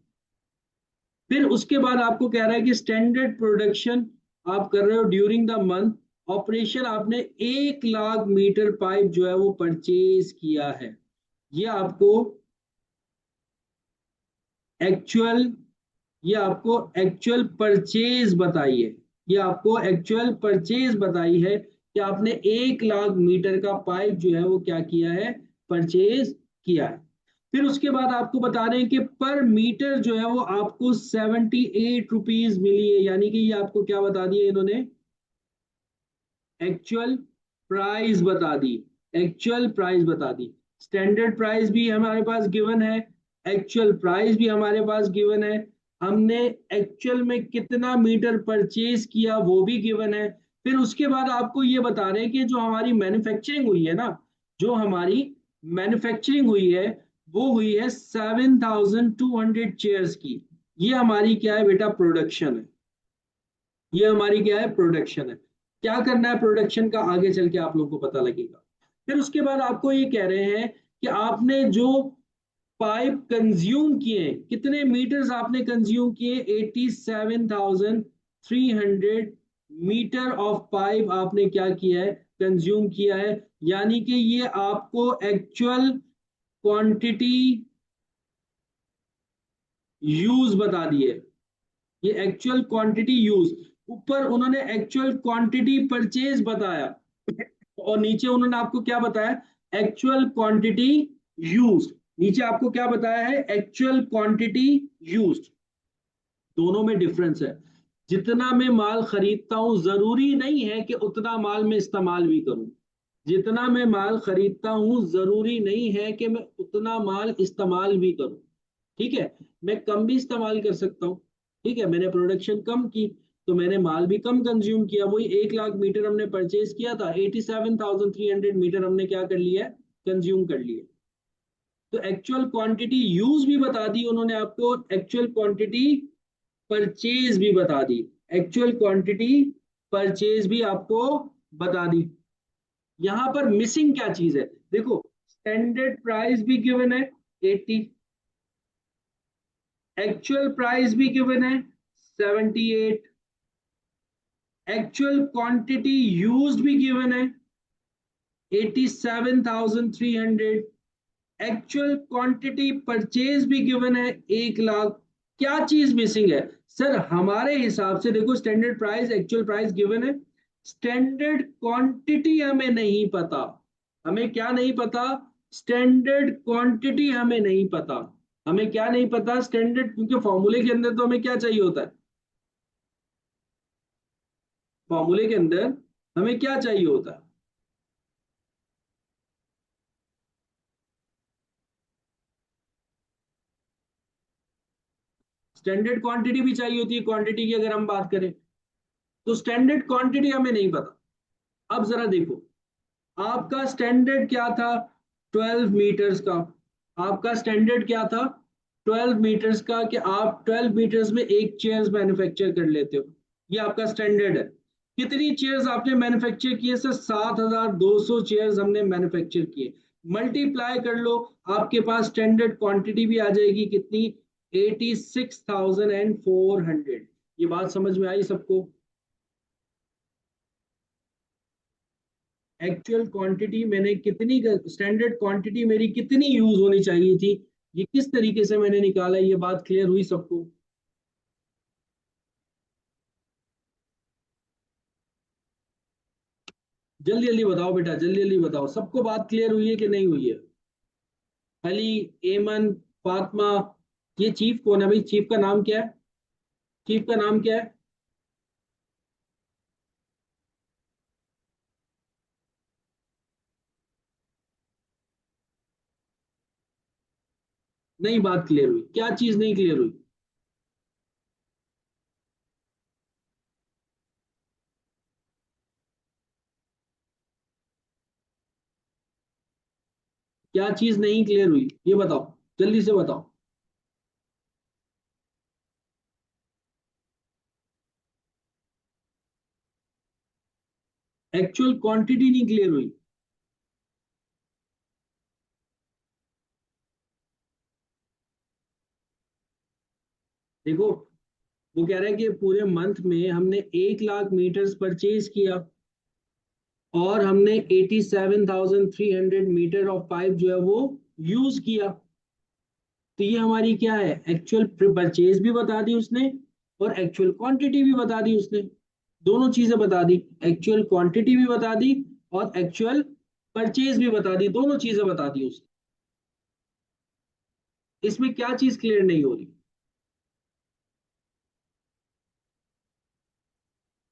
फिर उसके बाद आपको कह रहा है कि स्टैंडर्ड प्रोडक्शन आप कर रहे हो ड्यूरिंग द मंथ ऑपरेशन, आपने 1 लाख मीटर पाइप जो है वो परचेज किया है, ये आपको एक्चुअल, ये आपको एक्चुअल परचेज बताई है, ये आपको एक्चुअल परचेज बताई है कि आपने 1 लाख मीटर का पाइप जो है वो क्या किया है, परचेज किया है। फिर उसके बाद आपको बता रहे हैं कि पर मीटर जो है वो आपको 78 रुपीज मिली है, यानी कि ये आपको क्या बता दिया इन्होंने, एक्चुअल प्राइस बता दी, एक्चुअल प्राइस बता दी। स्टैंडर्ड प्राइस भी हमारे पास गिवन है, एक्चुअल प्राइस भी हमारे पास गिवन है, हमने एक्चुअल में कितना मीटर परचेज किया वो भी गिवन है। फिर उसके बाद आपको ये बता रहे हैं कि जो हमारी मैन्युफैक्चरिंग हुई है ना, जो हमारी मैन्युफैक्चरिंग हुई है वो हुई है 7200 चेयर्स की, ये हमारी क्या है बेटा, प्रोडक्शन है, ये हमारी क्या है, प्रोडक्शन है। क्या करना है प्रोडक्शन का आगे चल के आप लोगों को पता लगेगा। फिर उसके बाद आपको ये कह रहे हैं कि आपने जो पाइप कंज्यूम किए, कितने मीटर्स आपने कंज्यूम किए, 87,300 मीटर ऑफ पाइप आपने क्या किया है, कंज्यूम किया है। यानी कि ये आपको एक्चुअल क्वांटिटी यूज बता दी है, ये एक्चुअल क्वांटिटी यूज। ऊपर उन्होंने एक्चुअल क्वांटिटी परचेज बताया और नीचे उन्होंने आपको क्या बताया, एक्चुअल क्वांटिटी यूज। नीचे आपको क्या बताया है, एक्चुअल क्वांटिटी यूज। दोनों में डिफरेंस है। जितना मैं माल खरीदता हूं जरूरी नहीं है कि उतना माल मैं इस्तेमाल भी करूं, जितना मैं माल खरीदता हूं जरूरी नहीं है कि मैं उतना माल इस्तेमाल भी करूं। ठीक है, मैं कम भी इस्तेमाल कर सकता हूँ। ठीक है, मैंने प्रोडक्शन कम की तो मैंने माल भी कम कंज्यूम किया, वही 1 लाख मीटर हमने परचेज किया था, 87,300 मीटर हमने क्या कर लिया, कंज्यूम कर लिया। तो एक्चुअल क्वांटिटी यूज भी बता दी उन्होंने आपको, एक्चुअल क्वांटिटी परचेज भी बता दी, एक्चुअल क्वांटिटी परचेज भी आपको बता दी। यहां पर मिसिंग क्या चीज है, देखो स्टैंडर्ड प्राइस भी गिवन है 80, एक्चुअल प्राइस भी गिवन है 78, एक्चुअल क्वांटिटी यूज्ड भी गिवन है 87,300, एक्चुअल क्वांटिटी परचेज भी गिवन है 1 लाख। क्या चीज मिसिंग है सर, हमारे हिसाब से देखो standard price actual price given है, स्टैंडर्ड क्वांटिटी हमें नहीं पता। हमें क्या नहीं पता, स्टैंडर्ड क्वांटिटी हमें नहीं पता। हमें क्या नहीं पता, स्टैंडर्ड, क्योंकि फॉर्मूले के अंदर तो हमें क्या चाहिए होता है, फॉर्मूले के अंदर हमें क्या चाहिए होता है, स्टैंडर्ड क्वांटिटी भी चाहिए होती है क्वांटिटी की अगर हम बात करें, तो स्टैंडर्ड क्वांटिटी हमें नहीं पता। अब जरा देखो, आपका स्टैंडर्ड क्या था, 12 मीटर्स का। आपका स्टैंडर्ड क्या था, 12 मीटर्स का, कि आप 12 मीटर्स में एक चेयर्स मैन्युफैक्चर कर लेते हो। ये आपका स्टैंडर्ड है। कितनी चेयर्स आपने मैन्युफैक्चर किए सर, 7,200 चेयर्स हमने मैन्युफैक्चर किए। मल्टीप्लाई कर लो, आपके पास स्टैंडर्ड क्वांटिटी भी आ जाएगी कितनी, 86,400। ये बात समझ में आई सबको? एक्चुअल क्वांटिटी मैंने कितनी, स्टैंडर्ड क्वांटिटी मेरी कितनी यूज होनी चाहिए थी, ये किस तरीके से मैंने निकाला, ये बात क्लियर हुई सबको? जल्दी जल्दी बताओ बेटा, जल्दी जल्दी बताओ, सबको बात क्लियर हुई है कि नहीं हुई है? अली, एमन, फातिमा, ये चीफ कौन है भाई, चीफ का नाम क्या है? चीफ का नाम क्या है? नहीं, बात क्लियर हुई, क्या चीज नहीं क्लियर हुई? क्या चीज नहीं क्लियर हुई, ये बताओ, जल्दी से बताओ। एक्चुअल क्वांटिटी नहीं क्लियर हुई? देखो, वो कह रहा है कि पूरे मंथ में हमने 1 लाख मीटर्स परचेज किया, और हमने 87,300 मीटर ऑफ पाइप जो है वो यूज किया। तो ये हमारी क्या है, एक्चुअल परचेज भी बता दी उसने, और एक्चुअल क्वांटिटी भी बता दी उसने। दोनों चीजें बता दी, एक्चुअल क्वांटिटी भी बता दी, और एक्चुअल परचेज भी बता दी, दोनों चीजें बता दी उसने। इसमें क्या चीज क्लियर नहीं हो रही?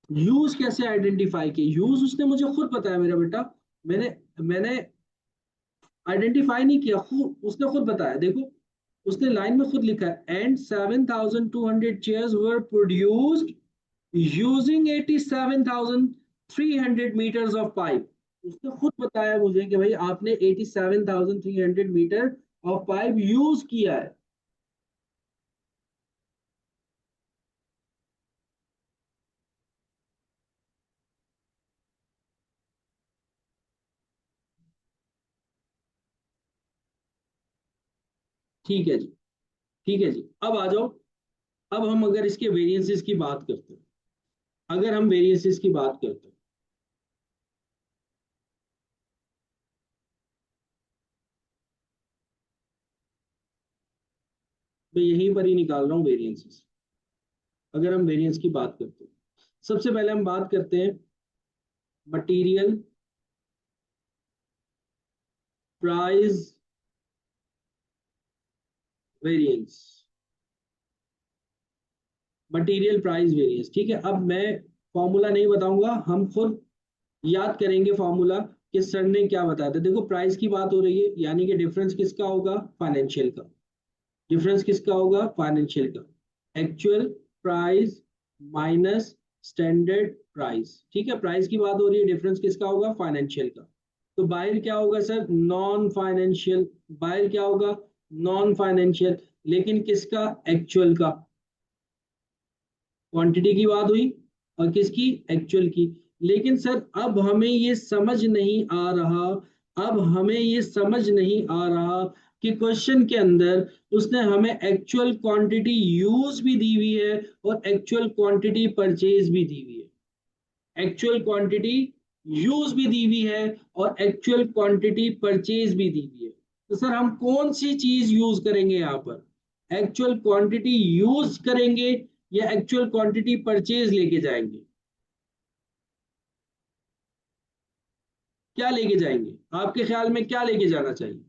यूज कैसे आइडेंटिफाई किए, यूज उसने मुझे खुद बताया मेरा बेटा। मैंने मैंने आइडेंटिफाई नहीं किया, खुद उसने खुद बताया, देखो। उसने लाइन में खुद लिखा है, and 7,200 chairs were produced using 87,300 metres of pipe. उसने खुद बताया मुझे कि भाई आपने 87,300 मीटर ऑफ पाइप यूज किया है। ठीक है जी, ठीक है जी, अब आ जाओ। अब हम अगर इसके वेरिएंसेस की बात करते हैं, अगर हम वेरिएंसेस की बात करते हैं, मैं यहीं पर ही निकाल रहा हूँ वेरिएंसेस। अगर हम वेरिएंस की बात करते हैं, सबसे पहले हम बात करते हैं material price variance. Material price variance, ठीक है। अब मैं फॉर्मूला नहीं बताऊंगा, हम खुद याद करेंगे फॉर्मूला कि सर ने क्या बताया था। देखो, प्राइस की बात हो रही है, यानी कि डिफरेंस किसका होगा, फाइनेंशियल का। डिफरेंस किसका होगा, फाइनेंशियल का। Actual price minus standard price, ठीक है। प्राइस की बात हो रही है, डिफरेंस किसका होगा, फाइनेंशियल का। तो बाहर क्या होगा सर, नॉन फाइनेंशियल। बाहर क्या होगा, नॉन फाइनेंशियल। लेकिन किसका, एक्चुअल का। क्वांटिटी की बात हुई, और किसकी, एक्चुअल की। लेकिन सर अब हमें ये समझ नहीं आ रहा, अब हमें ये समझ नहीं आ रहा कि क्वेश्चन के अंदर उसने हमें एक्चुअल क्वांटिटी यूज भी दी हुई है, और एक्चुअल क्वांटिटी परचेज भी दी हुई है। एक्चुअल क्वांटिटी यूज भी दी हुई है, और एक्चुअल क्वांटिटी परचेज भी दी हुई है। तो सर हम कौन सी चीज यूज करेंगे यहाँ पर, एक्चुअल क्वांटिटी यूज करेंगे या एक्चुअल क्वांटिटी परचेज लेके जाएंगे? क्या लेके जाएंगे, आपके ख्याल में क्या लेके जाना चाहिए?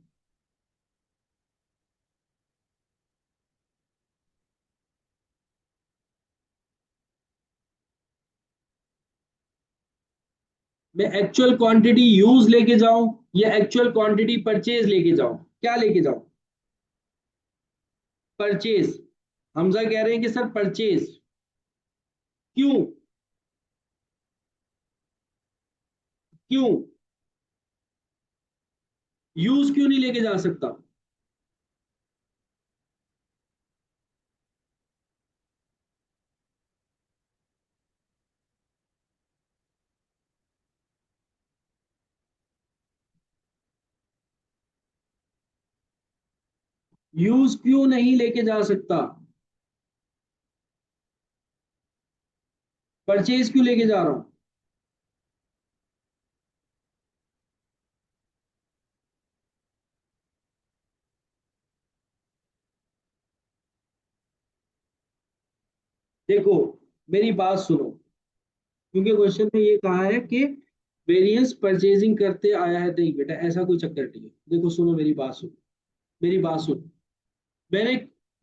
मैं एक्चुअल क्वांटिटी यूज लेके जाऊं या एक्चुअल क्वांटिटी परचेज लेके जाऊं, क्या लेके जाऊं? परचेज। हमजा कह रहे हैं कि सर परचेज, क्यों? क्यों यूज क्यों नहीं लेके जा सकता? यूज क्यों नहीं लेके जा सकता? परचेज क्यों लेके जा रहा हूं? देखो, मेरी बात सुनो, क्योंकि क्वेश्चन में ये कहा है कि वेरिएंस परचेजिंग करते आया है। नहीं बेटा, ऐसा कोई चक्कर नहीं है। देखो सुनो, मेरी बात सुनो, मेरी बात सुनो। मैंने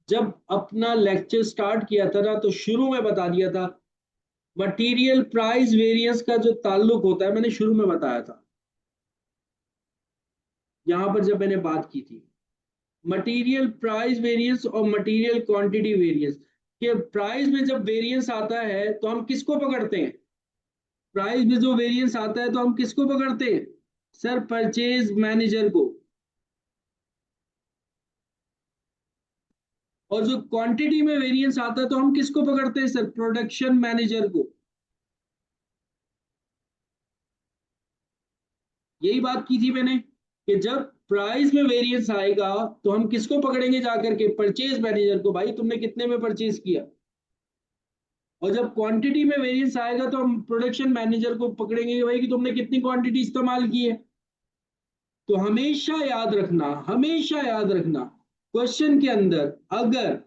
जब अपना लेक्चर स्टार्ट किया था ना, तो शुरू में बता दिया था मटेरियल प्राइस वेरिएंस का जो ताल्लुक होता है, मैंने शुरू में बताया था यहां पर जब मैंने बात की थी। मटेरियल प्राइस वेरिएंस और मटेरियल क्वांटिटी वेरिएंस के प्राइस में जब वेरिएंस आता है तो हम किसको पकड़ते हैं? प्राइस में जो वेरिएंस आता है तो हम किसको पकड़ते हैं? सर परचेज मैनेजर को। और जो क्वांटिटी में वेरिएंस आता है तो हम किसको पकड़ते हैं? सर प्रोडक्शन मैनेजर को। यही बात की थी मैंने कि जब प्राइस में वेरिएंस आएगा तो हम किसको पकड़ेंगे जाकर के? परचेज मैनेजर को। भाई तुमने कितने में परचेज किया। और जब क्वांटिटी में वेरिएंस आएगा तो हम प्रोडक्शन मैनेजर को पकड़ेंगे कि भाई कि तुमने कितनी क्वांटिटी इस्तेमाल की है। तो हमेशा याद रखना, हमेशा याद रखना, क्वेश्चन के अंदर अगर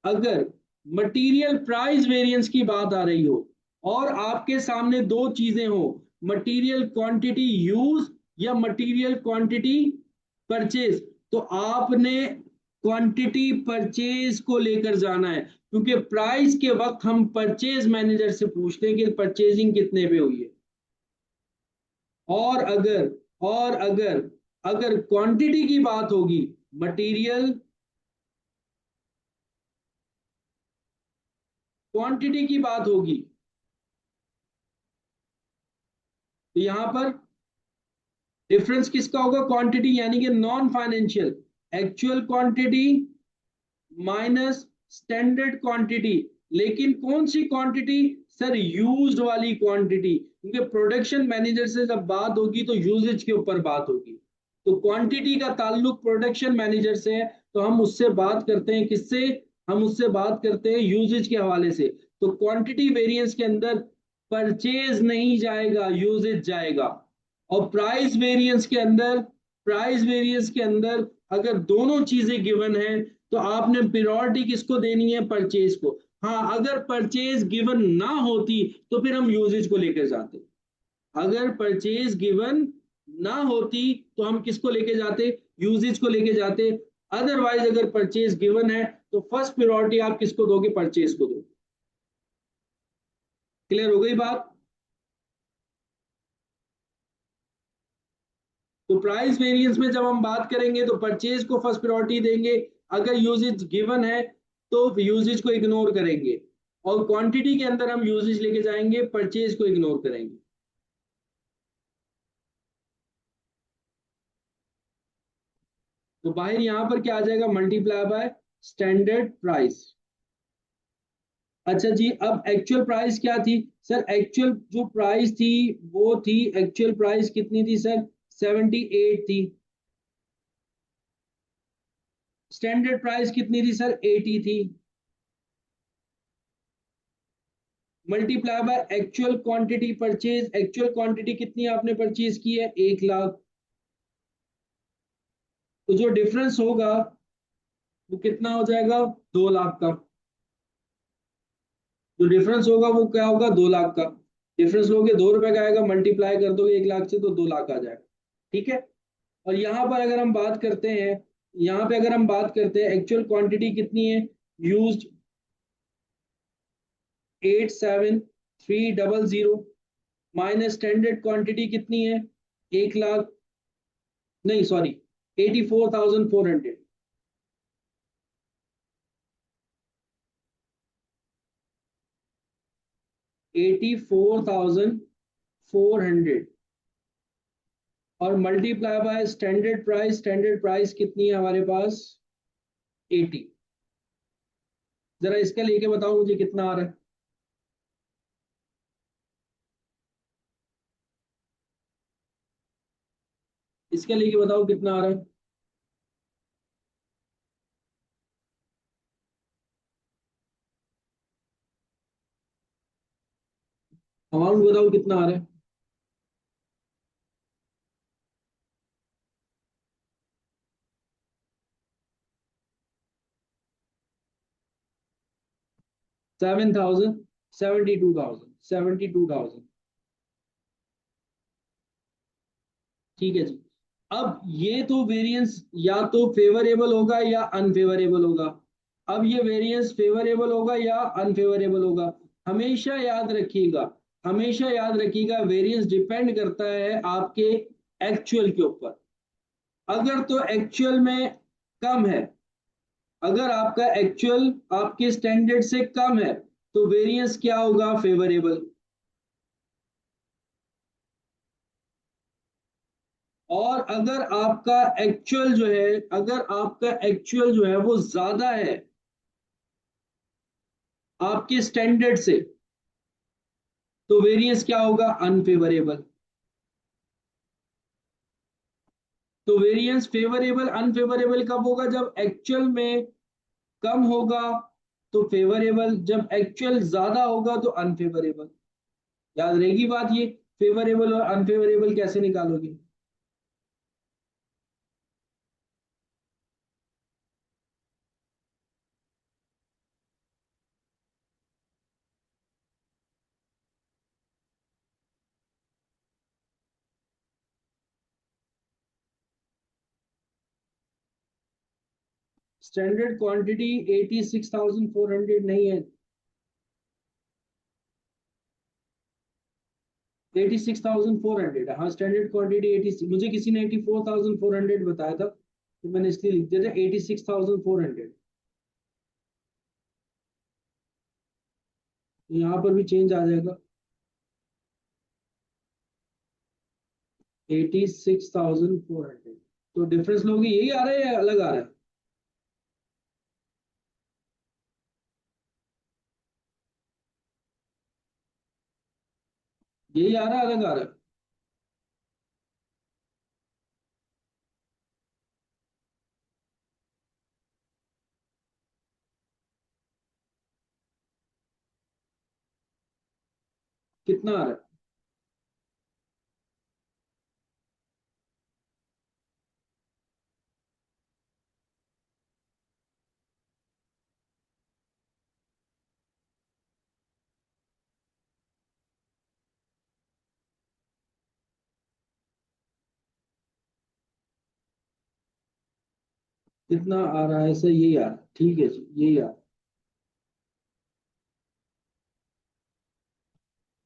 अगर मटेरियल प्राइस वेरिएंस की बात आ रही हो और आपके सामने दो चीजें हो, मटेरियल क्वांटिटी यूज या मटेरियल क्वांटिटी परचेज, तो आपने क्वांटिटी परचेज को लेकर जाना है, क्योंकि प्राइस के वक्त हम परचेज मैनेजर से पूछते हैं कि परचेजिंग कितने पे हुई है। और अगर और अगर अगर क्वांटिटी की बात होगी, मटेरियल क्वांटिटी की बात होगी, तो यहां पर डिफरेंस किसका होगा? क्वांटिटी, यानी कि non financial actual quantity minus standard quantity. लेकिन कौन सी क्वांटिटी? सर यूज्ड वाली क्वांटिटी, क्योंकि प्रोडक्शन मैनेजर से जब बात होगी तो यूजेज के ऊपर बात होगी। तो क्वांटिटी का ताल्लुक प्रोडक्शन मैनेजर से है, तो हम उससे बात करते हैं किससे? हम उससे बात करते हैं यूजेज के हवाले से। तो क्वांटिटी वेरिएंस के अंदर परचेज नहीं जाएगा, यूजेज जाएगा। और प्राइस वेरिएंस के अंदर अगर दोनों चीजें गिवन है तो आपने प्रायोरिटी किसको देनी है? परचेज को। हाँ, अगर परचेज गिवन ना होती तो फिर हम यूजेज को लेकर जाते। अगर परचेज गिवन ना होती तो हम किसको लेके जाते? यूजेज को लेके जाते। अदरवाइज अगर परचेज गिवन है तो फर्स्ट प्रायोरिटी आप किसको दोगे? परचेज को दोगे। क्लियर हो गई बात? तो प्राइस वेरिएंस में जब हम बात करेंगे तो परचेज को फर्स्ट प्रायोरिटी देंगे। अगर यूजेज गिवन है तो यूजेज को इग्नोर करेंगे। और क्वांटिटी के अंदर हम यूजेज लेके जाएंगे, परचेज को इग्नोर करेंगे। तो बाहर यहां पर क्या आ जाएगा? Multiply by standard price. अच्छा जी, अब एक्चुअल प्राइस क्या थी? सर एक्चुअल जो प्राइस थी वो थी, एक्चुअल प्राइस कितनी थी सर? 78 थी। स्टैंडर्ड प्राइस कितनी थी सर? 80 थी। Multiply by actual quantity purchase. Actual quantity कितनी आपने परचेज की है? 1 लाख। तो जो डिफरेंस होगा वो कितना हो जाएगा? 2 लाख का। जो डिफरेंस होगा वो क्या होगा? 2 लाख का। डिफरेंस लोगे 2 रुपए का आएगा, मल्टीप्लाई कर दोगे 1 लाख से तो 2 लाख आ जाएगा। ठीक है। और यहाँ पर अगर हम बात करते हैं, यहाँ पे अगर हम बात करते हैं एक्चुअल क्वांटिटी कितनी है? यूज्ड 87,300 माइनस स्टैंडर्ड क्वांटिटी कितनी है? 1 लाख, नहीं सॉरी, 84,400। 84,400 और multiply by standard price. Standard price कितनी है हमारे पास? 80। जरा इसका लेके बताओ मुझे कितना आ रहा है। इसके लेके बताओ कितना आ रहा है। अमाउंट बताओ कितना आ रहा है। 7,000, 72,000, 72,000। ठीक है जी। अब ये तो वेरिएंस या तो फेवरेबल होगा या अनफेवरेबल होगा। अब ये वेरिएंस फेवरेबल होगा या अनफेवरेबल होगा। हमेशा याद रखिएगा, हमेशा याद रखिएगा, वेरिएंस डिपेंड करता है आपके एक्चुअल के ऊपर। अगर तो एक्चुअल में कम है, अगर आपका एक्चुअल आपके स्टैंडर्ड से कम है तो वेरिएंस क्या होगा? फेवरेबल। और अगर आपका एक्चुअल जो है, अगर आपका एक्चुअल जो है वो ज्यादा है आपके स्टैंडर्ड से, तो वेरिएंस क्या होगा? अनफेवरेबल। तो वेरिएंस फेवरेबल अनफेवरेबल कब होगा? जब एक्चुअल में कम होगा तो फेवरेबल, जब एक्चुअल ज्यादा होगा तो अनफेवरेबल। याद रहेगी बात ये। फेवरेबल और अनफेवरेबल कैसे निकालोगे? स्टैंडर्ड क्वांटिटी 86,400 नहीं है, 86,400। हाँ, स्टैंडर्ड क्वांटिटी 80, मुझे किसी ने 84,400 बताया था तो मैंने इसलिए लिख दिया था 86,400। यहाँ पर भी चेंज आ जाएगा, 86,400। तो डिफरेंस लोगे यही आ रहा है या अलग आ रहा है? यही आ रहा है, अलग आ रहा है? कितना आ रहा है? कितना आ रहा है? सर यही आ रहा है, ठीक है जी, यही आ रहा है।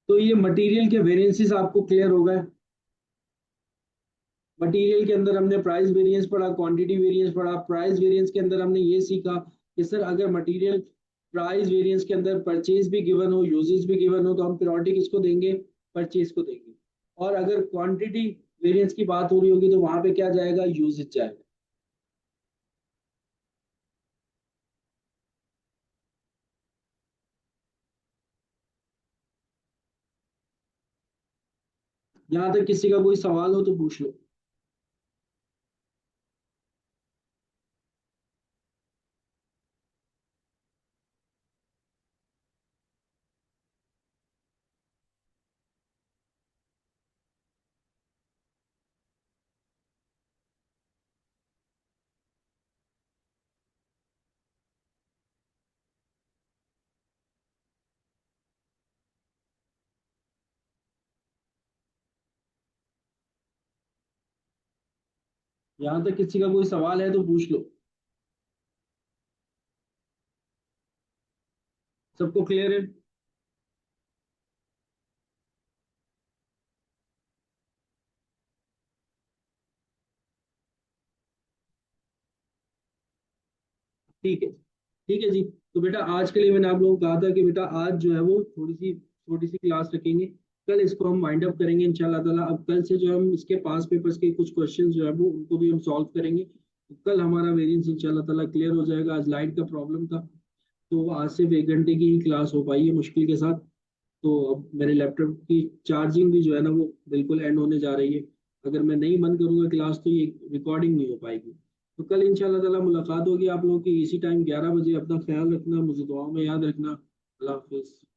तो ये मटेरियल के वेरिएंसेस आपको क्लियर हो गए। मटेरियल के अंदर हमने प्राइस वेरिएंस पढ़ा, क्वांटिटी वेरिएंस पढ़ा। प्राइस वेरिएंस के अंदर हमने ये सीखा कि सर अगर मटेरियल प्राइस वेरिएंस के अंदर परचेज भी गिवन हो, यूजेज भी गिवन हो, तो हम प्रायोरिटी किसको देंगे? परचेज को देंगे। और अगर क्वांटिटी वेरिएंस की बात हो रही होगी तो वहां पे क्या जाएगा? यूजेज जाएगा। यहाँ तक किसी का कोई सवाल हो तो पूछ लो। यहाँ तक किसी का कोई सवाल है तो पूछ लो। सबको क्लियर है? ठीक है, ठीक है जी। तो बेटा आज के लिए मैंने आप लोगों को कहा था कि बेटा आज जो है वो थोड़ी सी छोटी सी क्लास रखेंगे। कल इसको हम वाइंड अप करेंगे इंशाल्लाह ताला। अब कल से जो हम इसके पास पेपर्स के कुछ क्वेश्चन जो है वो उनको भी हम सॉल्व करेंगे। तो कल हमारा वेरिएंस इंशाल्लाह ताला क्लियर हो जाएगा। आज लाइट का प्रॉब्लम था, तो आज सिर्फ 1 घंटे की ही क्लास हो पाई है मुश्किल के साथ। तो अब मेरे लैपटॉप की चार्जिंग भी जो है ना वो बिल्कुल एंड होने जा रही है। अगर मैं नहीं बंद करूंगा क्लास तो ये रिकॉर्डिंग नहीं हो पाएगी। तो कल इंशाल्लाह ताला मुलाकात होगी आप लोगों की इसी टाइम 11 बजे। अपना ख्याल रखना, मुझे दुआओं में याद रखना। अल्लाह हाफिज़।